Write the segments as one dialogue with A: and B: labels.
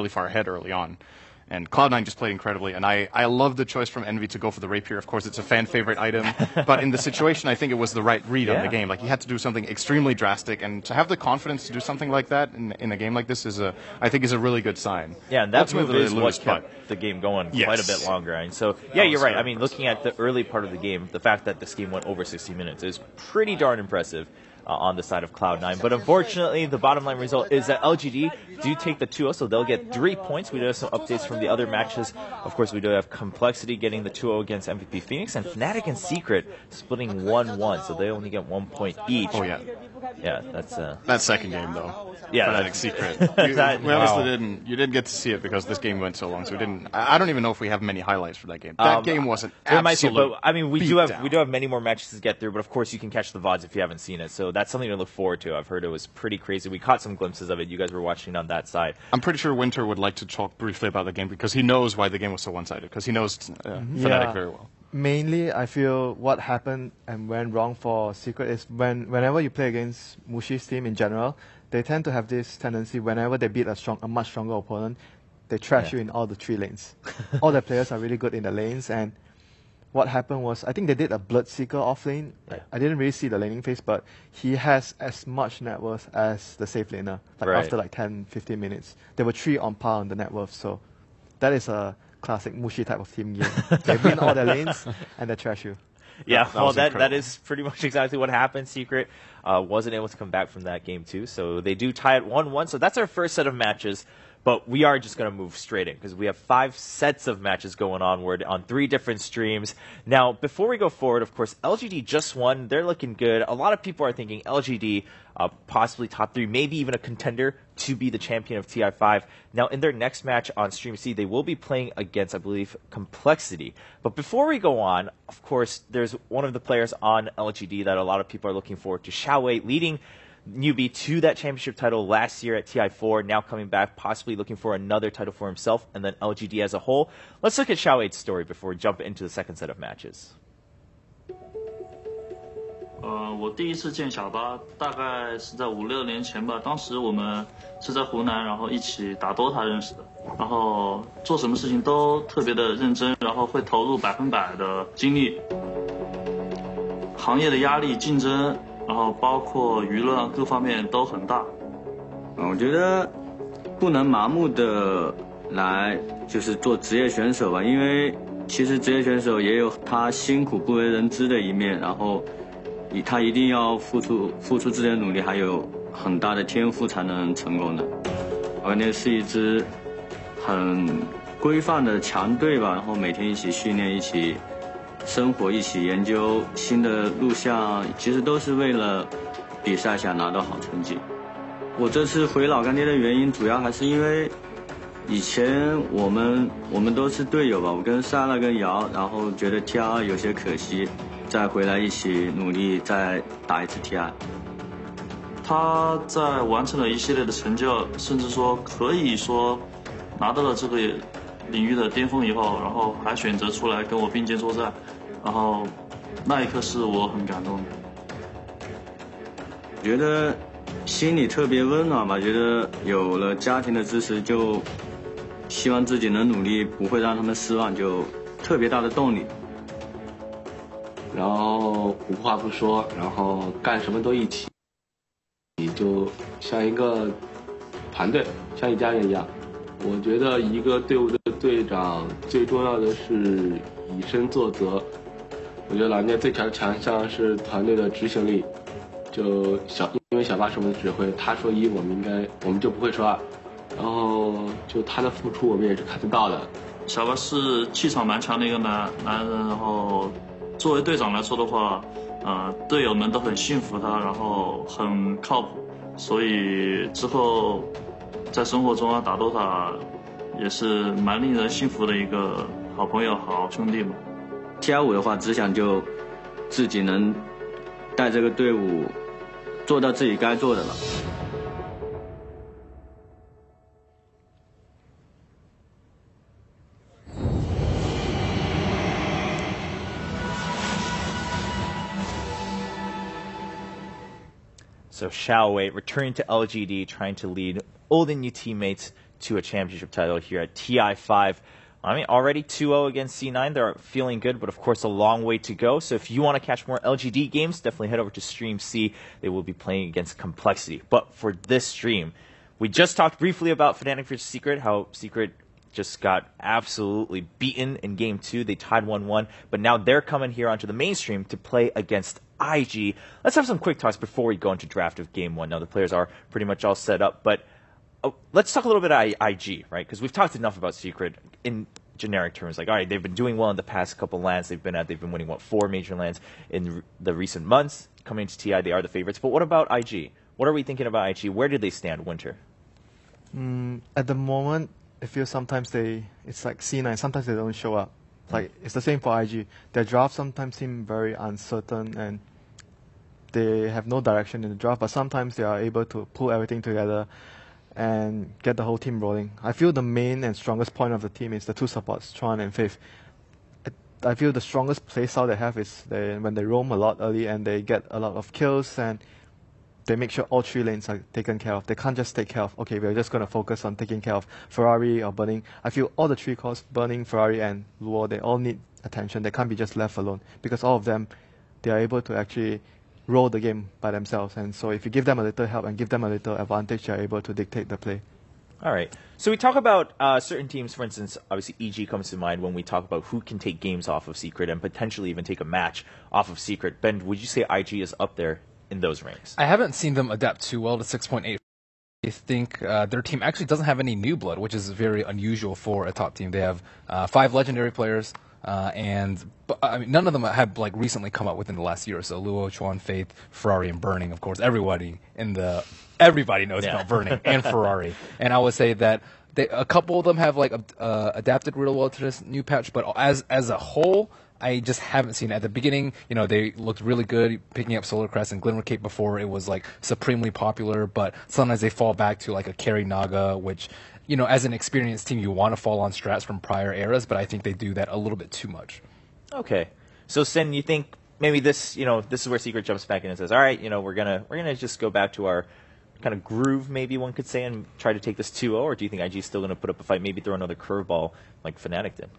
A: really far ahead early on. And Cloud9 just played incredibly, and I love the choice from Envy to go for the Rapier. Of course, it's a fan favorite item, but in the situation, I think it was the right read on the game. Like, he had to do something extremely drastic, and to have the confidence to do something like that in a game like this I think is a really good sign.
B: Yeah, and that move is what kept the game going quite a bit longer. And so, yeah, you're right. I mean, looking at the early part of the game, the fact that this game went over 60 minutes is pretty darn impressive. On the side of Cloud9. But unfortunately, the bottom line result is that LGD do take the 2-0, so they'll get 3 points. We do have some updates from the other matches. Of course, we do have Complexity getting the 2-0 against MVP Phoenix, and Fnatic and Secret splitting 1-1, so they only get 1 point each.
A: Oh, yeah.
B: Yeah, that's...
A: That second game, though.
B: Yeah.
A: Fnatic Secret. We obviously didn't get to see it because this game went so long, so we didn't... I don't even know if we have many highlights for that game. That game was an absolute
B: but, I mean, we do have many more matches to get through, but of course you can catch the VODs if you haven't seen it, so that's something to look forward to. I've heard it was pretty crazy. We caught some glimpses of it. You guys were watching on that side.
A: I'm pretty sure Winter would like to talk briefly about the game because he knows why the game was so one-sided, because he knows Fnatic very well.
C: Mainly, I feel what happened and went wrong for Secret is whenever you play against Mushi's team in general, they tend to have this tendency whenever they beat a much stronger opponent, they trash you in all the 3 lanes. All the players are really good in the lanes, and what happened was, I think they did a Bloodseeker off lane. Yeah. I didn't really see the laning phase, but he has as much net worth as the safe laner. After 10, 15 minutes. There were 3 on par on the net worth, so that is a classic Mushi type of team game. They win all their lanes and they trash you.
B: Yeah, that is pretty much exactly what happened. Secret wasn't able to come back from that game too, so they do tie at 1-1. So that's our first set of matches. But we are just going to move straight in because we have 5 sets of matches going onward on 3 different streams. Now, before we go forward, of course, LGD just won. They're looking good. A lot of people are thinking LGD possibly top 3, maybe even a contender to be the champion of TI5. Now, in their next match on Stream C, they will be playing against, I believe, Complexity. But before we go on, of course, there's one of the players on LGD that a lot of people are looking forward to, Xiaowei, leading newbie to that championship title last year at TI4, now coming back, possibly looking for another title for himself, and then LGD as a whole. Let's look at Xiaowei's story before we jump into the second set of matches.
D: 我第一次见小巴大概是在5、6年前吧，当时我们是在湖南，然后一起打 Dota 认识的，然后做什么事情都特别的认真，然后会投入100%的精力。行业的压力、竞争，然后包括舆论各方面都很大。
E: 我觉得不能盲目的来就是做职业选手吧，因为其实职业选手也有他辛苦不为人知的一面，然后他一定要付出自己的努力，还有很大的天赋才能成功的。关键是一支很规范的强队吧，然后每天一起训练，一起生活，一起研究新的录像，其实都是为了比赛想拿到好成绩。我这次回老干爹的原因，主要还是因为以前我们都是队友吧，我跟沙拉跟瑶，然后觉得 TI2 有些可惜，再回来一起努力，再打一次 TI。
D: 他在完成了一系列的成就，甚至说可以说拿到了这个领域的巅峰以后，然后还选择出来跟我并肩作战，然后那一刻是我很感动的。
E: 我觉得心里特别温暖吧，觉得有了家庭的支持，就希望自己能努力，不会让他们失望，就特别大的动力。
F: 然后无话不说，然后干什么都一起，就像一个团队，像一家人一样。我觉得一个队伍的队长最重要的是以身作则。我觉得老聂最强项是团队的执行力。因为小巴是我们的指挥，他说一，我们就不会说二。然后就他的付出，我们也是看得到的。
D: 小巴是气场蛮强的一个男人，然后作为队长来说的话，队友们都很信服他，然后很靠谱，所以之后在生活中打 Dota 也是蛮令人信服的一个好朋友、好兄弟嘛。
E: TI5的话，只想就自己能带这个队伍做到自己该做的了。
B: So Xiaowei returning to LGD, trying to lead old and new teammates to a championship title here at TI5. I mean, already 2-0 against C9. They're feeling good, but of course a long way to go. So if you want to catch more LGD games, definitely head over to Stream C. They will be playing against Complexity. But for this stream, we just talked briefly about Fnatic vs Secret, how Secret just got absolutely beaten in Game 2. They tied 1-1, but now they're coming here onto the mainstream to play against IG. Let's have some quick talks before we go into draft of Game 1. Now, the players are pretty much all set up, but let's talk a little bit about IG, right? Because we've talked enough about Secret in generic terms. Like, all right, they've been doing well in the past couple lands they've been at. They've been winning, 4 major lands in the recent months. Coming into TI, they are the favorites. But what about IG? What are we thinking about IG? Where did they stand, Winter?
C: At the moment, I feel sometimes it's like C9, sometimes they don't show up. Like, it's the same for IG. Their draft sometimes seem very uncertain and they have no direction in the draft, but sometimes they are able to pull everything together and get the whole team rolling. I feel the main and strongest point of the team is the 2 supports, Chuan and Faith. I feel the strongest playstyle they have is when they roam a lot early and they get a lot of kills and they make sure all 3 lanes are taken care of. They can't just take care of, okay, we're just going to focus on taking care of Ferrari or Burning. I feel all the 3 cores, Burning, Ferrari and Luo, they all need attention. They can't be just left alone because all of them, they are able to actually roll the game by themselves. And so if you give them a little help and give them a little advantage, they're able to dictate the play.
B: All right. So we talk about certain teams, for instance, obviously EG comes to mind when we talk about who can take games off of Secret and potentially even take a match off of Secret. Ben, would you say IG is up there in those ranks?
G: I haven't seen them adapt too well to 6.8. I think their team actually doesn't have any new blood, which is very unusual for a top team. They have 5 legendary players, and I mean, none of them have like recently come up within the last year or so. Luo, Chuan, Faith, Ferrari, and Burning. Of course, everybody knows about Burning and Ferrari. And I would say that a couple of them have like adapted real well to this new patch, but as a whole, I just haven't seen it. At the beginning, they looked really good picking up Solar Crest and Glimmer Cape before it was like supremely popular, but sometimes they fall back to like a Carry Naga, which, as an experienced team, you want to fall on strats from prior eras, but I think they do that a little bit too much.
B: Okay. So, Sen, you think maybe this is where Secret jumps back in and says, all right, we're gonna just go back to our kind of groove, maybe one could say, and try to take this 2-0, or do you think IG is still going to put up a fight, maybe throw another curveball like Fnatic did?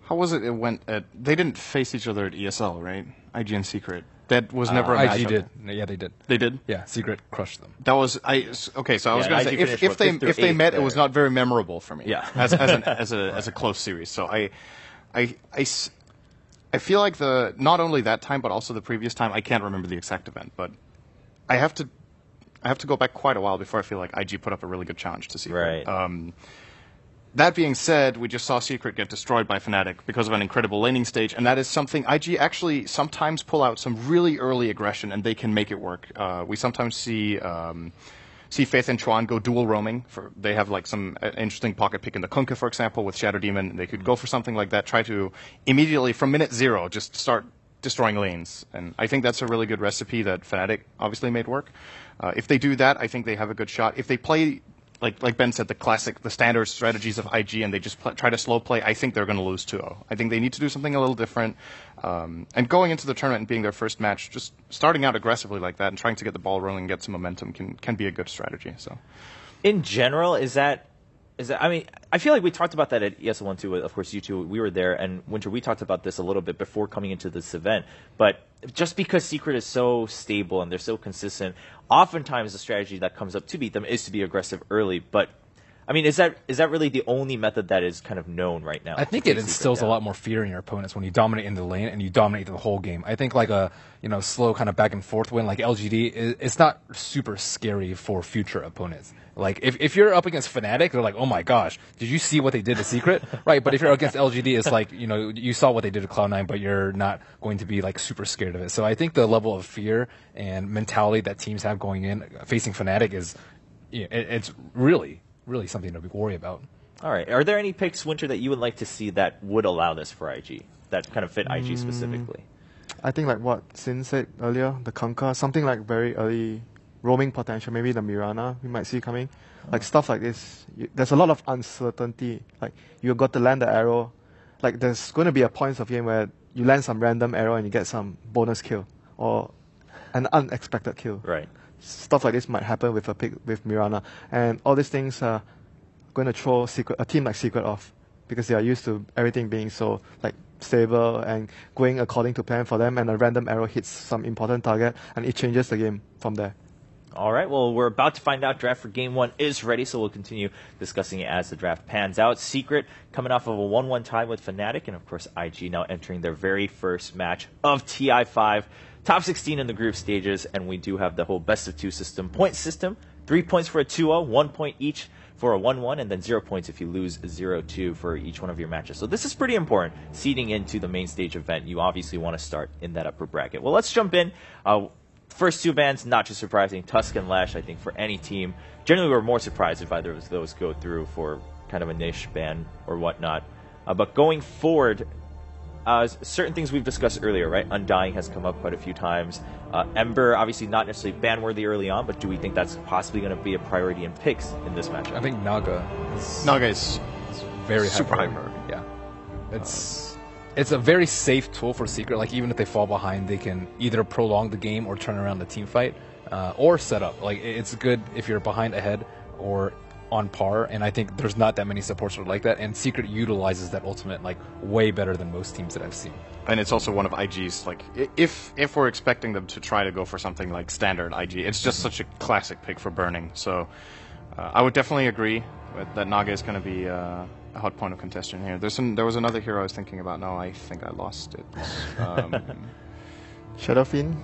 A: How was it? It went at. They didn't face each other at ESL, right? IG and Secret. That was never a matchup.
G: IG did. Yeah, they did.
A: They did.
G: Yeah, Secret crushed them.
A: That was okay. So I was going to say if they met, it was not very memorable for me.
B: Yeah.
A: as a close series. So I feel like not only that time but also the previous time. I can't remember the exact event, but I have to go back quite a while before I feel like IG put up a really good challenge to Secret.
B: Right.
A: That being said, we just saw Secret get destroyed by Fnatic because of an incredible laning stage, and that is something IG actually sometimes pull out some really early aggression, and they can make it work. We sometimes see Faith and Chuan go dual roaming. They have like some interesting pocket pick in the Kunkka, for example, with Shadow Demon. They could go for something like that, try to immediately, from minute 0, just start destroying lanes. And I think that's a really good recipe that Fnatic obviously made work. If they do that, I think they have a good shot. If they play like Ben said, the standard strategies of IG, and they just try to slow play, I think they're going to lose 2-0. I think they need to do something a little different. And going into the tournament and being their first match, just starting out aggressively like that and trying to get the ball rolling and get some momentum can be a good strategy. So,
B: in general, is that? I mean, I feel like we talked about that at ESL 1-2. Of course, you two, we were there, and Winter, we talked about this a little bit before coming into this event. But just because Secret is so stable and they're so consistent, oftentimes the strategy that comes up to beat them is to be aggressive early. But I mean, is that really the only method that is kind of known right now?
G: I think it instills a lot more fear in your opponents when you dominate in the lane and you dominate the whole game. I think like a slow kind of back and forth win like LGD, it's not super scary for future opponents. Like if you're up against Fnatic, they're like, oh my gosh, did you see what they did to Secret? Right, but if you're against LGD, it's like you saw what they did to Cloud9, but you're not going to be like super scared of it. So I think the level of fear and mentality that teams have going in facing Fnatic is it's really something to worry about.
B: All right. Are there any picks, Winter, that you would like to see that would allow this for IG, that kind of fit IG specifically?
C: I think like what Sin said earlier, the Kunkka, something like very early roaming potential, maybe the Mirana we might see coming. Like stuff like this, there's a lot of uncertainty. Like you got to land the arrow. Like there's going to be a points of game where you land some random arrow and you get some bonus kill or an unexpected kill.
B: Right.
C: Stuff like this might happen with a pick with Mirana, and all these things going to throw a team like Secret off because they are used to everything being so like stable and going according to plan for them, and a random arrow hits some important target and it changes the game from there.
B: All right, well, we're about to find out. Draft for Game 1 is ready, so we'll continue discussing it as the draft pans out. Secret coming off of a 1-1 tie with Fnatic, and of course IG now entering their very first match of TI5. Top 16 in the group stages, and we do have the whole best-of-2 system, point system. 3 points for a 2-0, 1 point each for a 1-1, and then 0 points if you lose 0-2 for each one of your matches. So this is pretty important. Seeding into the main stage event, you obviously want to start in that upper bracket. Well, let's jump in. First two bans, not too surprising. Tusk and Lash, I think, for any team. Generally, we're more surprised if either of those go through for kind of a niche ban or whatnot. But going forward, certain things we've discussed earlier, right? Undying has come up quite a few times. Ember, obviously not necessarily ban-worthy early on, but do we think that's possibly going to be a priority in picks in this matchup?
G: I think Naga
A: is
G: very
A: super
G: high
A: high
G: priority. Yeah. It's a very safe tool for Secret. Like, even if they fall behind, they can either prolong the game or turn around the team fight, or set up. Like, it's good if you're behind, ahead, or on par, and I think there's not that many supports that are like that, and Secret utilizes that ultimate like way better than most teams that I've seen.
A: And it's also one of IG's, like, if we're expecting them to try to go for something like standard IG, it's just such a classic pick for burning. So I would definitely agree that Naga is going to be a hot point of contention here. There was another hero I was thinking about. No, I think I lost it.
C: Shadowfiend?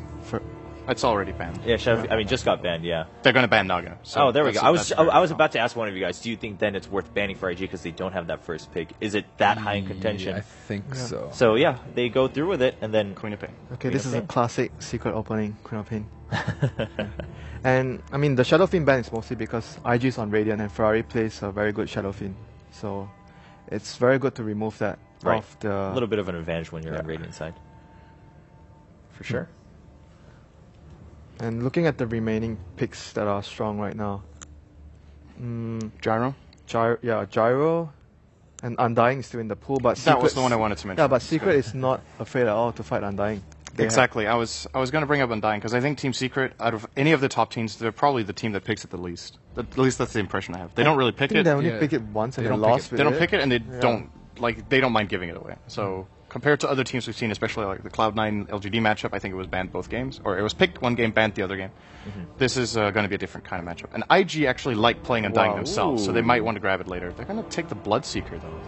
A: It's already banned.
B: Yeah, I mean, just got banned, yeah.
A: They're going to ban Naga. So
B: there we go. I was about to ask one of you guys, do you think then it's worth banning for IG because they don't have that first pick? Is it that high in contention?
G: I think so.
B: So, yeah, they go through with it, and then...
A: Queen of Pain.
C: Okay, this is a classic Secret opening, Queen of Pain. And, I mean, the Shadowfiend ban is mostly because IG is on Radiant and Ferrari plays a very good Shadowfiend. So, it's very good to remove that off the...
B: A little bit of an advantage when you're on Radiant side. For sure.
C: And looking at the remaining picks that are strong right now,
A: Gyro?
C: Gyro and Undying is still in the pool, but
A: that was the one I wanted to mention.
C: Yeah, but Secret is not afraid at all to fight Undying.
A: Exactly. I was going to bring up Undying because I think Team Secret, out of any of the top teams, they're probably the team that picks it the least. At least that's the impression I have. They don't really pick it.
C: They only pick it once and they lost.
A: They don't pick it, and they don't mind giving it away. So compared to other teams we've seen, especially like the Cloud9 LGD matchup, I think it was banned both games, or it was picked one game, banned the other game. This is going to be a different kind of matchup. And IG actually like playing Undying themselves, so they might want to grab it later. They're going to take the Bloodseeker though.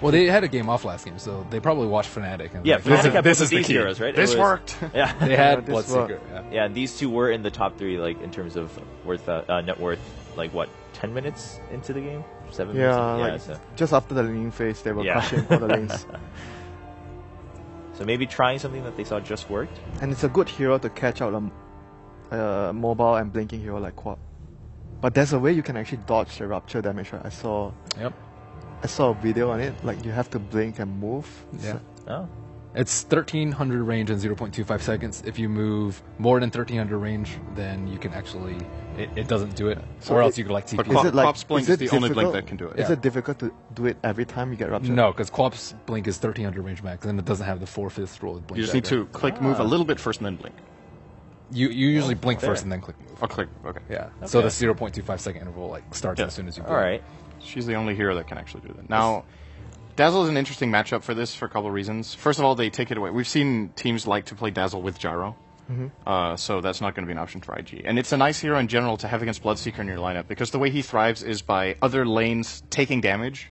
G: Well, they had a game off last game, so they probably watched Fnatic. And
B: Fnatic had both of these
A: the
B: heroes, right?
A: This worked.
B: Yeah,
G: they had Bloodseeker.
B: Yeah, these two were in the top 3, like in terms of net worth. Like what, 10 minutes into the game, 7 minutes.
C: Yeah, so. Just after the laning phase, they were crushing all the lanes.
B: So maybe trying something that they saw just worked.
C: And it's a good hero to catch out a mobile and blinking hero like Quap. But there's a way you can actually dodge the rupture damage, right? I saw a video on it. Like, you have to blink and move.
G: Yeah.
B: Oh.
G: It's 1300 range and 0.25 seconds. If you move more than 1300 range, then you can actually... It doesn't do it. So or else you could like TP.
A: But Quap's blink is the only blink that can do it.
C: Is it difficult to do it every time you get rupture?
G: No, because Quap's blink is 1300 range max, and it doesn't have the 4/5 roll blink.
A: You just need to move a little bit first and then blink.
G: You usually blink first and then click move.
A: Oh, click, okay.
G: Yeah. Okay. So the 0.25 second interval starts as soon as you blink.
B: All right.
A: She's the only hero that can actually do that. Now, Dazzle is an interesting matchup for this for a couple of reasons. First of all, they take it away. We've seen teams like to play Dazzle with Gyro. So that's not going to be an option for IG. And it's a nice hero in general to have against Bloodseeker in your lineup because the way he thrives is by other lanes taking damage